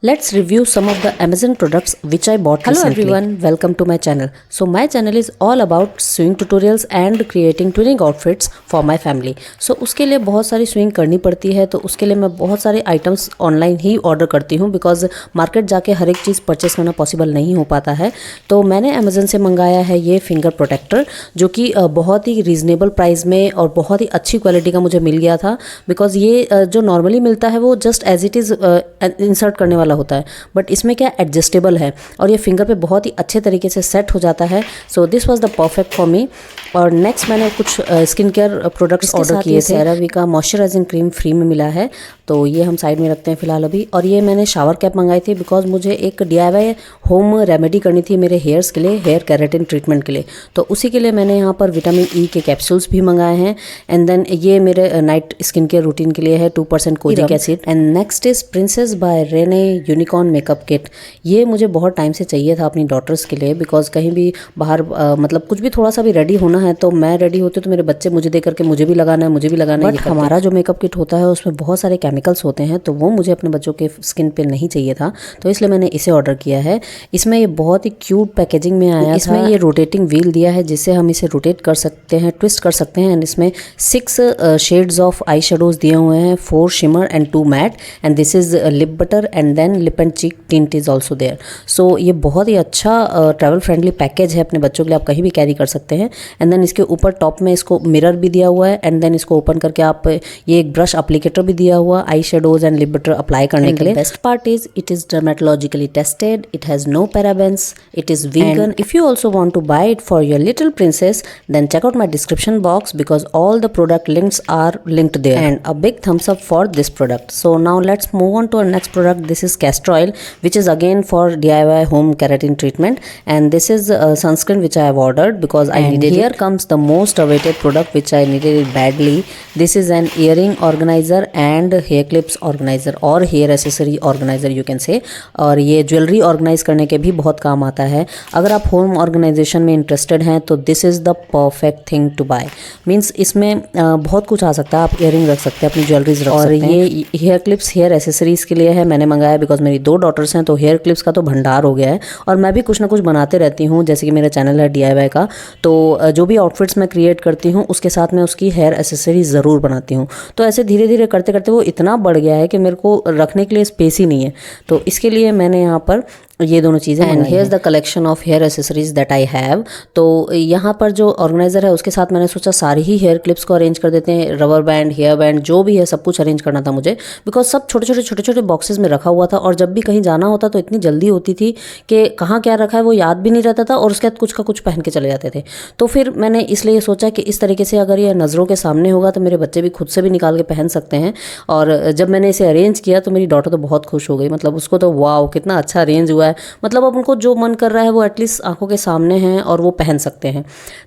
Let's review some of the Amazon products which I bought recently. Hello everyone, welcome to my channel. So my channel is all about sewing tutorials and creating twinning outfits for my family. So उसके लिए बहुत सारी swing करनी पड़ती है, तो उसके लिए मैं बहुत सारे आइटम्स ऑनलाइन ही ऑर्डर करती हूँ बिकॉज मार्केट जाके हर एक चीज़ परचेस करना पॉसिबल नहीं हो पाता है। तो मैंने अमेज़न से मंगाया है ये फिंगर प्रोटेक्टर, जो कि बहुत ही रीज़नेबल प्राइस में और बहुत ही अच्छी क्वालिटी का मुझे मिल गया था। बिकॉज ये जो नॉर्मली मिलता है वो just as it is insert करने वाला होता है, बट इसमें क्या एडजस्टेबल है और ये फिंगर पे बहुत ही अच्छे तरीके से सेट हो जाता है। So this was the perfect for me. और नेक्स्ट मैंने कुछ स्किन केयर प्रोडक्ट्स ऑर्डर किए थे। सेरावी का मॉइस्चराइजिंग क्रीम फ्री में मिला है, तो ये हम साइड में रखते हैं फिलहाल अभी। और ये मैंने शावर कैप मंगाई थी बिकॉज मुझे एक DIY होम रेमेडी करनी थी मेरे हेयर्स के लिए, हेयर केराटिन ट्रीटमेंट के लिए। तो उसी के लिए मैंने यहाँ पर विटामिन E के कैप्सूल्स भी मंगाए हैं। एंड देन ये मेरे नाइट स्किन केयर रूटीन के लिए है 2% kojic acid. And next is princess by Renee unicorn makeup kit. ये मुझे बहुत टाइम से चाहिए था अपनी डॉटर्स के लिए, बिकॉज कहीं भी बाहर मतलब कुछ भी थोड़ा सा भी रेडी होना है तो मैं रेडी होती हूँ तो मेरे बच्चे मुझे देख करके मुझे भी लगाना है, मुझे भी लगाना है। बट हमारा जो मेकअप किट होता है उसमें बहुत सारे केमिकल्स होते हैं, तो वो मुझे अपने बच्चों के स्किन पे नहीं चाहिए था, तो इसलिए मैंने इसे ऑर्डर किया है। इसमें ये बहुत ही क्यूट पैकेजिंग में आया था। इसमें ये रोटेटिंग व्हील दिया है जिससे हम इसे रोटेट कर सकते हैं, ट्विस्ट कर सकते हैं। एंड इसमें 6 शेड्स ऑफ आई शेडोज दिए हुए हैं, 4 shimmer and 2 matte. And this is lip butter and then lip and cheek tint is also there. सो ये बहुत ही अच्छा ट्रैवल फ्रेंडली पैकेज है अपने बच्चों के लिए, आप कहीं भी कैरी कर सकते हैं। एंड देन इसके ऊपर टॉप में इसको मिरर भी दिया हुआ है। एंड देन इसको ओपन करके आप ये एक ब्रश एप्लीकेटर भी दिया हुआ eye shadows and lip butter apply करने के लिए। Best part is it is dermatologically tested, it has no parabens, it is vegan. If you also want to buy it for your little princess then check out my description box because all the product links are linked there. And a big thumbs up for this product. So now let's move on to our next product. This is castor oil, which is again for DIY home keratin treatment, and this is sunscreen which I have ordered because I needed it. Here comes the most awaited product which I needed it badly. This is an earring organizer and hair clips organizer or hair accessory organizer you can say. और ये jewellery organise करने के भी बहुत काम आता है। अगर आप होम ऑर्गेनाइजेशन में इंटरेस्टेड हैं तो this is the perfect thing to buy. Means इसमें बहुत कुछ आ सकता है, आप इयरिंग रख सकते हैं, अपनी ज्वेलरीज रख सकते हैं। और ये हेयर क्लिप्स हेयर एसेसरीज के लिए है, मैंने मंगाया बिकॉज मेरी 2 डॉटर्स हैं, तो हेयर क्लिप्स का तो भंडार हो गया है। और मैं भी कुछ ना कुछ बनाते रहती हूँ, जैसे कि मेरा चैनल है DIY का, तो जो भी आउटफिट्स मैं क्रिएट करती हूँ उसके साथ मैं उसकी हेयर एसेसरीज ज़रूर बनाती हूँ। तो ऐसे धीरे धीरे करते करते वो इतना बढ़ गया है कि मेरे को रखने के लिए स्पेस ही नहीं है, तो इसके लिए मैंने यहाँ पर ये दोनों चीज़ें। And here is the collection of hair accessories that I have. तो यहाँ पर जो ऑर्गेनाइजर है उसके साथ मैंने सोचा सारी ही हेयर क्लिप्स को अरेंज कर देते हैं, रबर बैंड, हेयर बैंड, जो भी है सब कुछ अरेंज करना था मुझे, बिकॉज सब छोटे छोटे बॉक्सेस में रखा हुआ था। और जब भी कहीं जाना होता तो इतनी जल्दी होती थी कि कहाँ क्या रखा है वो याद भी नहीं रहता था, और उसके बाद कुछ का कुछ पहन के चले जाते थे। तो फिर मैंने इसलिए सोचा कि इस तरीके से अगर ये नज़रों के सामने होगा तो मेरे बच्चे भी खुद से भी निकाल के पहन सकते हैं। और जब मैंने इसे अरेंज किया तो मेरी डॉटर तो बहुत खुश हो गई, मतलब उसको तो वाओ कितना अच्छा अरेंज हुआ है, मतलब अब उनको जो मन कर रहा है वो एटलीस्ट आंखों के सामने हैं और वो पहन सकते हैं।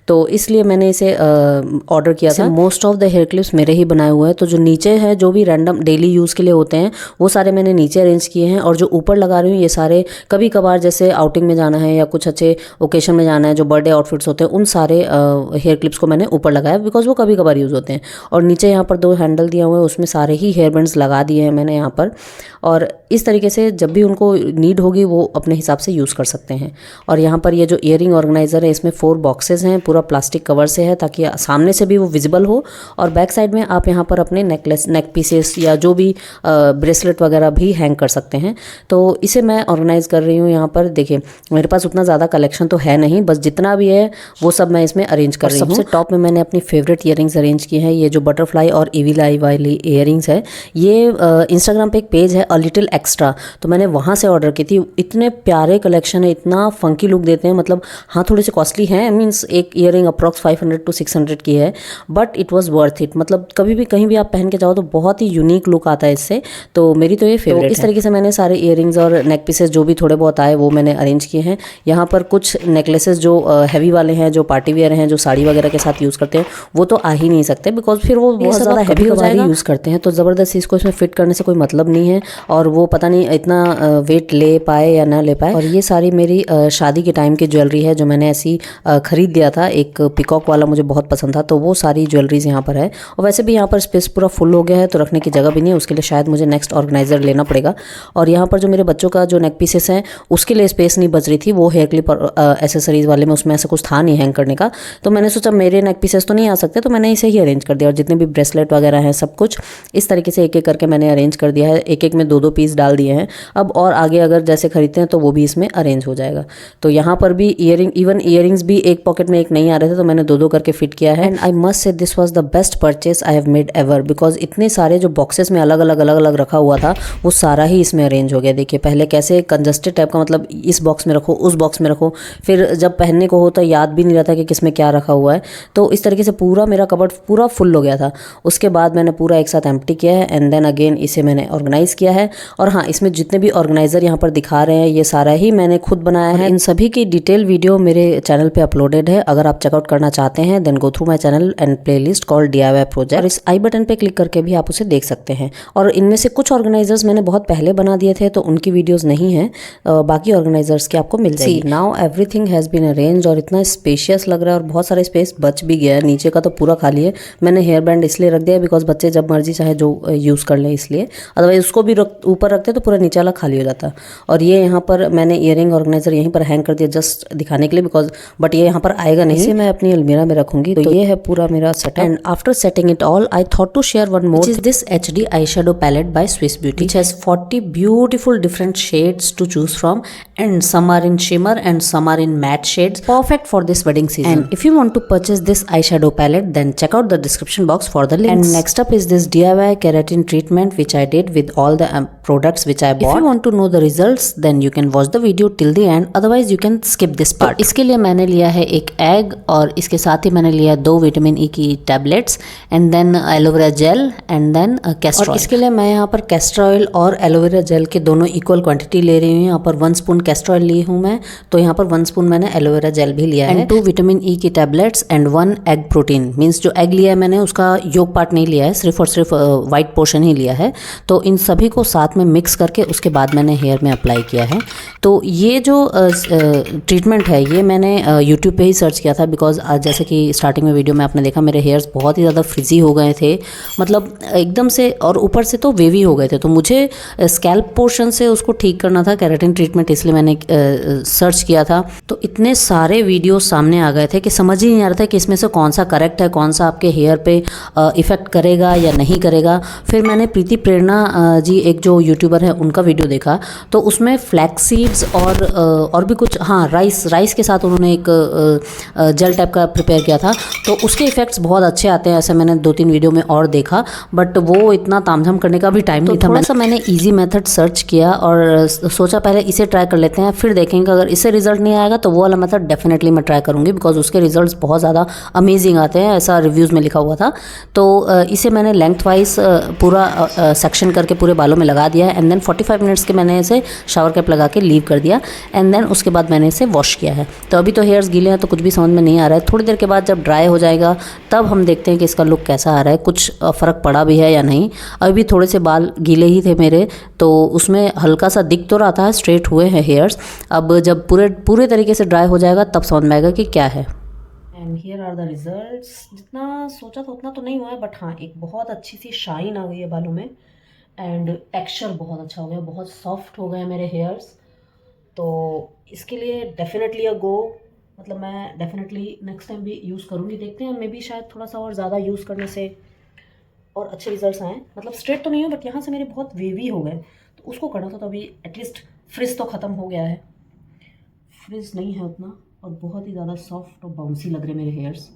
तो इसलिए मैंने इसे ऑर्डर किया था। Most of the hair clips मेरे ही बनाए हुए हैं, तो जो नीचे है जो भी रैंडम डेली यूज़ के लिए होते हैं वो सारे मैंने नीचे अरेंज किए हैं, और जो ऊपर लगा रही हूँ ये सारे कभी कभार जैसे आउटिंग में जाना है या कुछ अच्छे ओकेशन में जाना है, जो बर्थडे आउटफिट्स होते हैं उन सारे हेयर क्लिप्स को मैंने ऊपर लगाया बिकॉज वो कभी कभार यूज़ होते हैं। और नीचे यहाँ पर 2 हैंडल दिया हुआ है, उसमें सारे ही हेयर बैंड्स लगा दिए हैं मैंने यहाँ पर। और इस तरीके से जब भी उनको नीड होगी वो अपने हिसाब से यूज़ कर सकते हैं। और यहाँ पर ये जो इयरिंग ऑर्गेनाइजर है इसमें 4 बॉक्सेस हैं, पूरा प्लास्टिक कवर से है ताकि सामने से भी वो विजिबल हो, और बैक साइड में आप यहाँ पर अपने नेकलेस, नेक पीसेस या जो भी ब्रेसलेट वगैरह भी हैंग कर सकते हैं। तो इसे मैं ऑर्गेनाइज कर रही हूँ यहाँ पर। देखिए मेरे पास उतना ज़्यादा कलेक्शन तो है नहीं, बस जितना भी है वो सब मैं इसमें अरेंज कर रही हूँ। सबसे टॉप में मैंने अपनी फेवरेट इयरिंग्स अरेंज की हैं। ये जो बटरफ्लाई और इविल आई वाली इयरिंग्स है, ये इंस्टाग्राम पे एक पेज है अ लिटिल एक्स्ट्रा, तो मैंने वहाँ से ऑर्डर की थी। इतने प्यारे कलेक्शन है, इतना फंकी लुक देते हैं, मतलब हाँ थोड़े से कॉस्टली हैं, मीन्स एक इयरिंग अप्रॉक्स 500 to 600 की है, but it was worth it. मतलब कभी भी कहीं भी आप पहन के जाओ तो बहुत ही यूनिक लुक आता है इससे, तो मेरी तो ये फेवरेट है। इस तरीके से मैंने सारे इयरिंग्स और नेक पीसेस जो भी थोड़े बहुत आए वो मैंने अरेंज किए हैं। यहाँ पर कुछ नेकलेसेस जो हैवी वाले हैं, जो पार्टी वेयर हैं, जो साड़ी वगैरह के साथ यूज़ करते हैं, वो तो आ ही नहीं सकते बिकॉज फिर वो बहुत ज़्यादा हैवी हो जाएगा। यूज़ करते हैं तो ज़बरदस्ती इसको इसमें फिट करने से कोई मतलब नहीं है, और वो पता नहीं इतना वेट ले पाए या ना ले पाए। और ये सारी मेरी शादी के टाइम की ज्वेलरी है जो मैंने ऐसी खरीद दिया था, एक पिकॉक वाला मुझे बहुत पसंद था, तो वो सारी ज्वेलरीज यहाँ पर है। और वैसे भी यहाँ पर स्पेस पूरा फुल हो गया है तो रखने की जगह भी नहीं है, उसके लिए शायद मुझे नेक्स्ट ऑर्गेनाइजर लेना पड़ेगा। और यहाँ पर जो मेरे बच्चों का जो नेक पीसेस हैं उसके लिए स्पेस नहीं बच रही थी, वो हेयर क्लिप और एसेसरीज वाले में उसमें ऐसा कुछ था नहीं हैंग करने का, तो मैंने सोचा मेरे नेक पीसेस तो नहीं आ सकते, तो मैंने इसे ही अरेंज कर दिया। और जितने भी ब्रेसलेट वगैरह हैं सब कुछ इस तरीके से एक एक करके मैंने अरेंज कर दिया है, एक एक में 2-2 पीस डाल दिए हैं। अब और आगे अगर जैसे खरीदते हैं तो वो भी इसमें अरेंज हो जाएगा। तो यहाँ पर भी इयरिंग्स भी एक पॉकेट में एक नहीं आ रहे थे, तो मैंने 2-2 करके फिट किया है। And I must say this was the best purchase I have made ever, because इतने सारे जो बॉक्सेस में अलग अलग रखा हुआ था वो सारा ही इसमें अरेंज हो गया। देखिए पहले कैसे कंजस्टेड टाइप का, मतलब इस बॉक्स में रखो उस बॉक्स में रखो, फिर जब पहनने को हो तो याद भी नहीं रहता कि किस में क्या रखा हुआ है। तो इस तरीके से पूरा मेरा कबर्ड पूरा फुल हो गया था। उसके बाद मैंने पूरा एक साथ एम्प्टी किया है एंड देन अगेन इसे मैंने ऑर्गेनाइज किया है। और हाँ, इसमें जितने भी ऑर्गेनाइजर यहाँ पर दिखा रहे हैं ये सारा ही मैंने खुद बनाया है। इन सभी की डिटेल वीडियो मेरे चैनल पे अपलोडेड है, अगर आप चेकआउट करना चाहते हैं then go through my channel and playlist called DIY project, और इस आई बटन पे क्लिक करके भी आप उसे देख सकते हैं। और इनमें से कुछ ऑर्गेनाइजर्स मैंने बहुत पहले बना दिए थे तो उनकी वीडियोस नहीं है, बाकी ऑर्गेनाइजर्स की आपको मिल जाएगी। Now everything has been arrange और इतना स्पेशियस लग रहा है और बहुत सारे स्पेस बच भी गया है। नीचे का तो पूरा खाली है, मैंने हेयर बैंड इसलिए रख दिया बिकॉज बच्चे जब मर्जी चाहे जो यूज़ कर लें इसलिए, अदरवाइज उसको भी ऊपर रखते तो पूरा नीचे वाला खाली हो जाता। और ये यहाँ पर मैंने ईयरिंग ऑर्गेनाइजर यहीं पर हैंग कर दिया जस्ट दिखाने के लिए बिकॉज, बट ये यहाँ पर आएगा नहीं, इसे मैं अपनी अलमीरा में रखूंगी। तो ये है पूरा मेरा setup. And after setting it all I thought to share one more, is this HD eyeshadow palette by Swiss Beauty, which has 40 beautiful different shades to choose from, and some are in shimmer and some are in matte shades, perfect for this wedding season. And if you want to purchase this eyeshadow palette then check out the description box for the links. And next up is this DIY keratin treatment which I did with all the products which I bought. If you want to know the results then you can watch the video till the end, otherwise you can skip this part. तो इसके लिए मैंने लिया है एक egg और इसके साथ ही मैंने लिया 2 विटामिन E की tablets and then aloe vera gel and then castor oil. इसके लिए मैं यहाँ पर कैस्टर ऑयल और एलोवेरा जेल के दोनों इक्वल क्वांटिटी ले रही हूँ। यहाँ पर 1 स्पून कैस्टर ऑयल ली हूँ मैं, तो यहाँ पर 1 स्पून मैंने एलोवेरा जेल भी लिया है, एंड 2 विटामिन E की tablets and 1 egg protein. Means जो एग लिया है मैंने उसका योग पार्ट नहीं लिया है, सिर्फ और सिर्फ वाइट पोर्शन ही लिया है। तो इन सभी को साथ में मिक्स करके उसके बाद मैंने हेयर में अप्लाई किया है। तो ये जो ट्रीटमेंट है ये मैंने यूट्यूब पे ही सर्च किया था बिकॉज जैसे कि स्टार्टिंग में वीडियो में आपने देखा मेरे हेयर्स बहुत ही ज़्यादा फ्रिजी हो गए थे, मतलब एकदम से, और ऊपर से तो वेवी हो गए थे। तो मुझे स्कैल्प पोर्शन से उसको ठीक करना था केराटिन ट्रीटमेंट, इसलिए मैंने सर्च किया था। तो इतने सारे वीडियो सामने आ गए थे कि समझ ही नहीं आ रहा था कि इसमें से कौन सा करेक्ट है, कौन सा आपके हेयर पे इफ़ेक्ट करेगा या नहीं करेगा। फिर मैंने प्रीति प्रेरणा जी एक जो यूट्यूबर है उनका वीडियो देखा, तो उसमें फ्लैक्स सीड्स और भी कुछ, हाँ राइस के साथ उन्होंने एक जेल टाइप का प्रिपेयर किया था, तो उसके इफ़ेक्ट्स बहुत अच्छे आते हैं। ऐसे मैंने 2-3 वीडियो में और देखा, बट वो इतना तामझाम करने का भी टाइम नहीं था। थोड़ा सा मैंने इजी मेथड सर्च किया और सोचा पहले इसे ट्राई कर लेते हैं, फिर देखेंगे अगर इससे रिजल्ट नहीं आएगा तो वो वाला मेथड डेफिनेटली मैं ट्राई करूँगी बिकॉज उसके रिजल्ट्स बहुत ज़्यादा अमेजिंग आते हैं, ऐसा रिव्यूज़ में लिखा हुआ था। तो इसे मैंने लेंथ वाइज पूरा सेक्शन करके पूरे बालों में लगा दिया है एंड देन 45 मिनट्स के मैंने इसे शावर कैप लगा के लीव कर दिया एंड देन उसके बाद मैंने इसे वॉश किया है। तो अभी तो हेयर्स गीले हैं तो कुछ भी समझ में नहीं आ रहा है, थोड़ी देर के बाद जब ड्राई हो जाएगा तब हम देखते हैं कि इसका लुक कैसा आ रहा है, कुछ फ़र्क पड़ा भी है या नहीं। अभी थोड़े से बाल गीले ही थे मेरे, तो उसमें हल्का सा दिख तो रहा था स्ट्रेट हुए हैं हेयर्स। अब जब पूरे तरीके से ड्राई हो जाएगा तब समझ में आएगा कि क्या है। And here are the results. जितना सोचा था उतना तो नहीं हुआ है, बट हाँ एक बहुत अच्छी सी शाइन आ गई है बालों में एंड टेक्सचर बहुत अच्छा हो गया, बहुत सॉफ्ट हो गए मेरे हेयर्स। तो इसके लिए डेफिनेटली अ गो, मतलब मैं डेफिनेटली नेक्स्ट टाइम भी यूज़ करूँगी। देखते हैं, मे बी शायद थोड़ा सा और ज़्यादा यूज़ करने से और अच्छे रिजल्ट्स आए। मतलब स्ट्रेट तो नहीं हो बट यहाँ से मेरे बहुत वेवी हो गए, तो उसको करना था। तो अभी एटलीस्ट फ्रिज तो ख़त्म हो गया है, फ्रिज नहीं है उतना, और बहुत ही ज़्यादा सॉफ्ट और बाउंसी लग रहे मेरे hairs.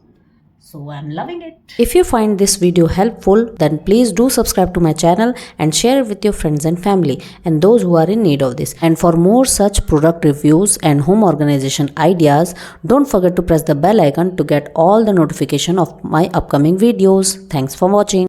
So I'm loving it. If you find this video helpful, then please do subscribe to my channel and share it with your friends and family and those who are in need of this. And for more such product reviews and home organization ideas, don't forget to press the bell icon to get all the notification of my upcoming videos. Thanks for watching.